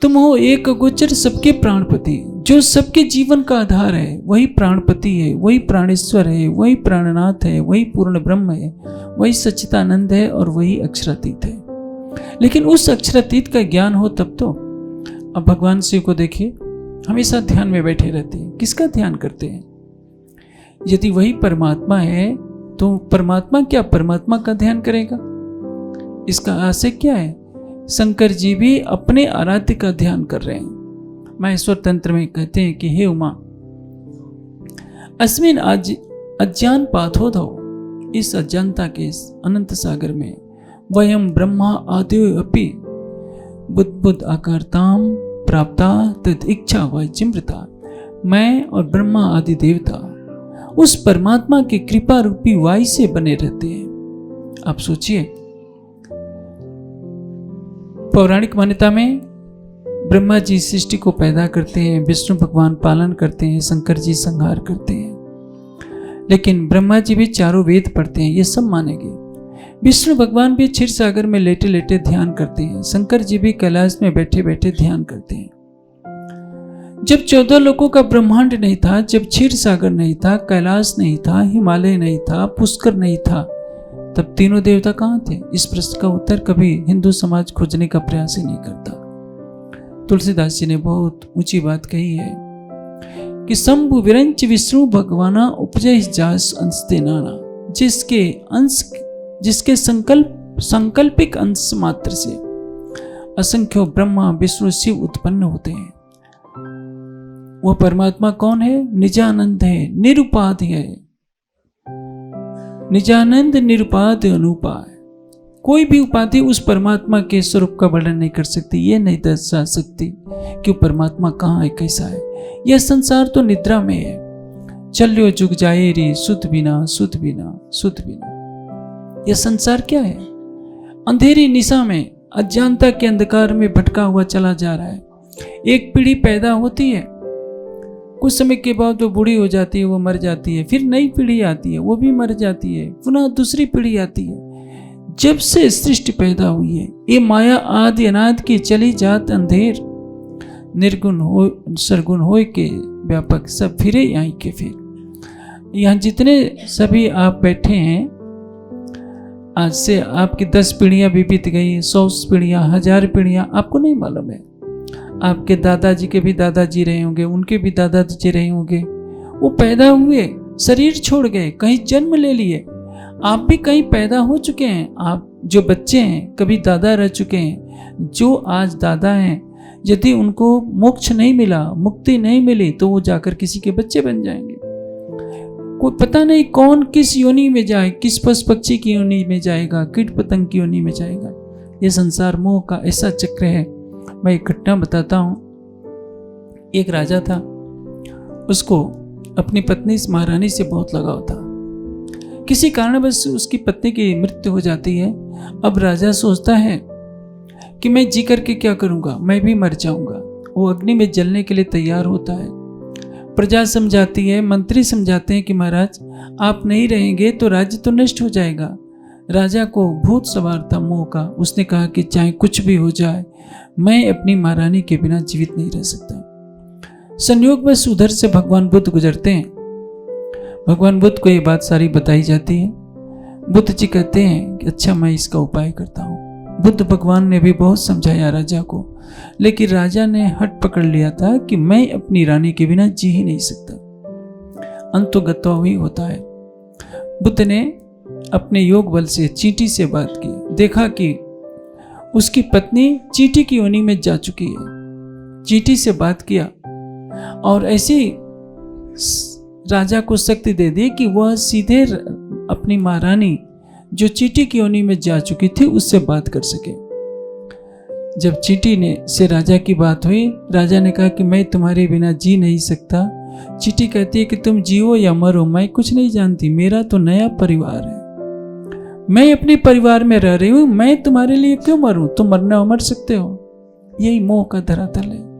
तुम हो एक अगोचर सबके प्राणपति। जो सबके जीवन का आधार है वही प्राणपति है, वही प्राणेश्वर है, वही प्राणनाथ है, वही पूर्ण ब्रह्म है, वही सच्चिदानंद है और वही अक्षरातीत है। लेकिन उस अक्षरातीत का ज्ञान हो तब तो। अब भगवान शिव को देखिए, हमेशा ध्यान में बैठे रहते हैं। किसका ध्यान करते हैं? यदि वही परमात्मा है तो परमात्मा क्या परमात्मा का ध्यान करेगा? इसका आशय क्या है? शंकर जी भी अपने आराध्य का ध्यान कर रहे हैं। माहेश्वर तंत्र में कहते हैं कि हे उमा, अस्मिन आज अज्ञान पाथोधो, इस अज्ञानता के इस अनंत सागर में वयम ब्रह्मा आदि अपि बुद्ध आकारताम प्राप्ता तद इच्छा वैचिमृता, मैं और ब्रह्मा आदि देवता उस परमात्मा की कृपा रूपी वायु से बने रहते हैं। आप सोचिए, पौराणिक मान्यता में ब्रह्मा जी सृष्टि को पैदा करते हैं, विष्णु भगवान पालन करते हैं, शंकर जी संहार करते हैं। लेकिन ब्रह्मा जी भी चारों वेद पढ़ते हैं, ये सब मानेंगे। विष्णु भगवान भी क्षीर सागर में लेटे लेटे ध्यान करते हैं, शंकर जी भी कैलाश में बैठे बैठे ध्यान करते हैं। जब 14 लोकों का ब्रह्मांड नहीं था, जब क्षीर सागर नहीं था, कैलाश नहीं था, हिमालय नहीं था, पुष्कर नहीं था, तब तीनों देवता कहाँ थे? इस प्रश्न का उत्तर कभी हिंदू समाज खोजने का प्रयास ही नहीं करता। तुलसीदास जी ने बहुत ऊंची बात कही है कि शंभु विरंच विष्णु भगवाना उपजय जास अंश ते नाना, जिसके संकल्पिक अंश मात्र से असंख्य ब्रह्मा विष्णु शिव उत्पन्न होते हैं। वह परमात्मा कौन है? निजानंद है, निरुपाधि है, निजानंद निरुपाधि अनुपाय। कोई भी उपाधि उस परमात्मा के स्वरूप का वर्णन नहीं कर सकती, ये नहीं दर्शा सकती कि परमात्मा कहाँ है, कैसा है। यह संसार तो निद्रा में है। चल्यो जुग जाए रे सुध बिना सुध बिना सुध बिना। यह संसार क्या है? अंधेरी निशा में अज्ञानता के अंधकार में भटका हुआ चला जा रहा है। एक पीढ़ी पैदा होती है, कुछ समय के बाद वो बूढ़ी हो जाती है, वो मर जाती है, फिर नई पीढ़ी आती है, वो भी मर जाती है, पुनः दूसरी पीढ़ी आती है। जब से सृष्टि पैदा हुई है, ये माया आदि अनादि की चली जात अंधेर, निर्गुण हो सरगुण हो के व्यापक सब फिरे यहाँ के फिर। यहाँ जितने सभी आप बैठे हैं, आज से आपकी 10 पीढ़ियां भी बीत गई, 100 पीढ़ियां, 1000 पीढ़ियां, आपको नहीं मालूम है। आपके दादाजी के भी दादाजी रहे होंगे, उनके भी दादाजी रहे होंगे। वो पैदा हुए, शरीर छोड़ गए, कहीं जन्म ले लिए। आप भी कहीं पैदा हो चुके हैं। आप जो बच्चे हैं कभी दादा रह चुके हैं। जो आज दादा हैं, यदि उनको मोक्ष नहीं मिला, मुक्ति नहीं मिली, तो वो जाकर किसी के बच्चे बन जाएंगे। कोई पता नहीं कौन किस योनि में जाए, किस पशु पक्षी की योनि में जाएगा, कीट पतंग की योनि में जाएगा। ये संसार मोह का ऐसा चक्र है। मैं एक घटना बताता हूँ। एक राजा था, उसको अपनी पत्नी इस महारानी से बहुत लगाव था। किसी कारणवश उसकी पत्नी की मृत्यु हो जाती है। अब राजा सोचता है कि मैं जी करके क्या करूँगा, मैं भी मर जाऊँगा। वो अग्नि में जलने के लिए तैयार होता है। प्रजा समझाती है, मंत्री समझाते हैं कि महाराज आप नहीं रहेंगे तो राज्य तो नष्ट हो जाएगा। राजा को भूत सवार था मोह का। उसने कहा कि चाहे कुछ भी हो जाए, मैं अपनी महारानी के बिना जीवित नहीं रह सकता। संयोग बस उधर से भगवान बुद्ध गुजरते हैं। भगवान बुद्ध को ये बात सारी बताई जाती है। बुद्ध जी कहते हैं कि अच्छा मैं इसका उपाय करता हूँ। बुद्ध भगवान ने भी बहुत समझाया राजा को, लेकिन राजा ने हट पकड़ लिया था कि मैं अपनी रानी के बिना जी ही नहीं सकता। अंत तो गत्वा हुई होता है। बुद्ध ने अपने योग बल से चींटी से बात की। देखा कि उसकी पत्नी चींटी की योनि में जा चुकी है। चींटी से बात किया और ऐसी राजा को शक्ति दे दी कि वह सीधे अपनी महारानी जो चींटी की योनि में जा चुकी थी उससे बात कर सके। जब चींटी ने से राजा की बात हुई, राजा ने कहा कि मैं तुम्हारे बिना जी नहीं सकता। चींटी कहती है कि तुम जियो या मरो मैं कुछ नहीं जानती, मेरा तो नया परिवार है, मैं अपने परिवार में रह रही हूँ, मैं तुम्हारे लिए क्यों मरूं, तुम मरना मर सकते हो। यही मोह का धरातल है।